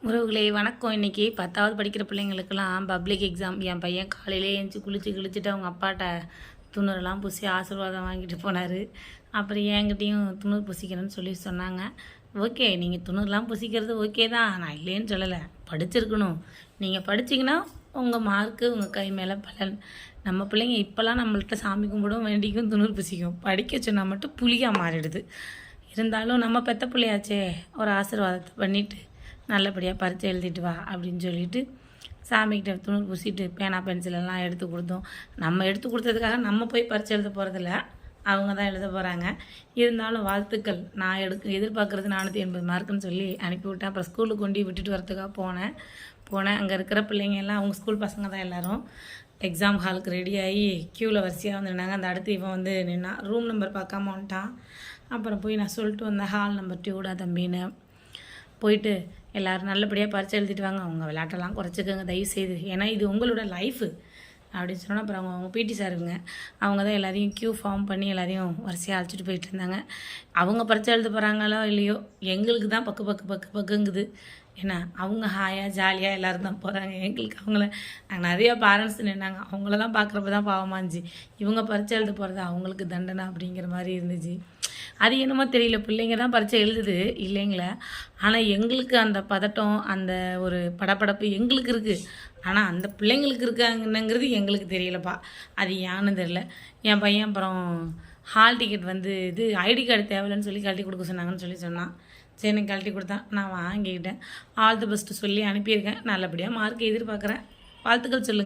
உறவுகளே வணக்கம். இன்றைக்கி 10வது படிக்கிற பிள்ளைங்களுக்கெல்லாம் பப்ளிக் எக்ஸாம். என் பையன் காலையிலே எழுந்துச்சி குளிச்சுட்டு அவங்க அப்பாட்ட துணுரெல்லாம் பூசி ஆசீர்வாதம் வாங்கிட்டு போனார். அப்புறம் என்கிட்டையும் துணூர் பூசிக்கிறேன்னு சொல்லி சொன்னாங்க. ஓகே, நீங்கள் துணுரெலாம் பூசிக்கிறது ஓகே தான், நான் இல்லைன்னு சொல்லலை. படிச்சிருக்கணும். நீங்கள் படிச்சிங்கன்னா உங்கள் மார்க்கு உங்கள் கை மேலே பலன். நம்ம பிள்ளைங்க இப்போல்லாம் நம்மள்கிட்ட சாமி கும்பிடும் வேண்டிக்கும் துணூர் பூசிக்கும். படிக்க சொன்னால் மட்டும் புளியாக மாறிடுது. இருந்தாலும் நம்ம பெத்த பிள்ளையாச்சே, ஒரு ஆசீர்வாதத்தை பண்ணிவிட்டு நல்லபடியாக பரீட்சை எழுதிட்டு வா அப்படின்னு சொல்லிட்டு சாமிக்கிட்ட துணூர் பூசிட்டு பேனா பென்சிலெல்லாம் எடுத்து கொடுத்தோம். நம்ம எடுத்து கொடுத்ததுக்காக நம்ம போய் பரீட்சை எழுத போகிறதில்ல, அவங்க தான் எழுத போகிறாங்க. இருந்தாலும் வாழ்த்துக்கள். நான் எதிர்பார்க்குறது 480 மார்க்குன்னு சொல்லி அனுப்பிவிட்டேன். அப்புறம் ஸ்கூலுக்கு கொண்டு விட்டுட்டு வரதுக்காக போனேன். அங்கே இருக்கிற பிள்ளைங்க எல்லாம் அவங்க ஸ்கூல் பசங்க தான் எல்லோரும் எக்ஸாம் ஹாலுக்கு ரெடியாகி க்யூவில் வரிசையாக வந்துருந்தாங்க. அந்த அடுத்து இவன் வந்து நின்னா ரூம் நம்பர் பார்க்காம வந்துட்டான். அப்புறம் போய் நான் சொல்லிட்டு வந்தேன், ஹால் நம்பர் 2டா தம்பின்னு. போயிட்டு எல்லோரும் நல்லபடியாக பரீட்சை எழுதிட்டு வாங்க, அவங்க விளையாட்டெல்லாம் குறைச்சிக்கோங்க தயவுசெய்து, ஏன்னா இது உங்களோட லைஃபு அப்படின்னு சொன்னால். அப்புறம் அவங்க பிடி சாருங்க, அவங்க தான் எல்லாரையும் க்யூ ஃபார்ம் பண்ணி எல்லாரையும் வரிசையாக அழைச்சிட்டு போயிட்டு இருந்தாங்க. அவங்க பரீட்சை எழுத போகிறாங்களோ இல்லையோ, எங்களுக்கு தான் பக்குங்குது. ஏன்னா அவங்க ஹாயாக ஜாலியாக எல்லோரும் தான் போகிறாங்க. எங்களுக்கு நாங்கள் நிறையா பேரண்ட்ஸ் நின்னாங்க, அவங்களெல்லாம் பார்க்குறப்ப தான் பாவமாச்சு. இவங்க பரீட்சை எழுத போகிறது அவங்களுக்கு தண்டனை அப்படிங்கிற மாதிரி இருந்துச்சு. அது என்னமோ தெரியல, பிள்ளைங்க தான் பரீட்சை எழுதுது இல்லைங்களா, ஆனால் எங்களுக்கு அந்த பதட்டம், அந்த ஒரு படப்படப்பு எங்களுக்கு இருக்குது. ஆனால் அந்த பிள்ளைங்களுக்கு இருக்காங்கன்னுங்கிறது எங்களுக்கு தெரியலப்பா. அது ஏன்னு தெரியல. என் பையன் அப்புறம் ஹால் டிக்கெட் வந்து இது ஐடி கார்டு தேவையில்லைன்னு சொல்லி கழட்டி கொடுக்க சொன்னாங்கன்னு சொன்னான். சரி, எனக்கு கழட்டி கொடுத்தான், நான் வாங்கிக்கிட்டேன். ஆல் தி பெஸ்ட்டு சொல்லி அனுப்பியிருக்கேன். நல்லபடியாக மார்க் எதிர்பார்க்குறேன். வாழ்த்துக்கள் சொல்லுங்கள்.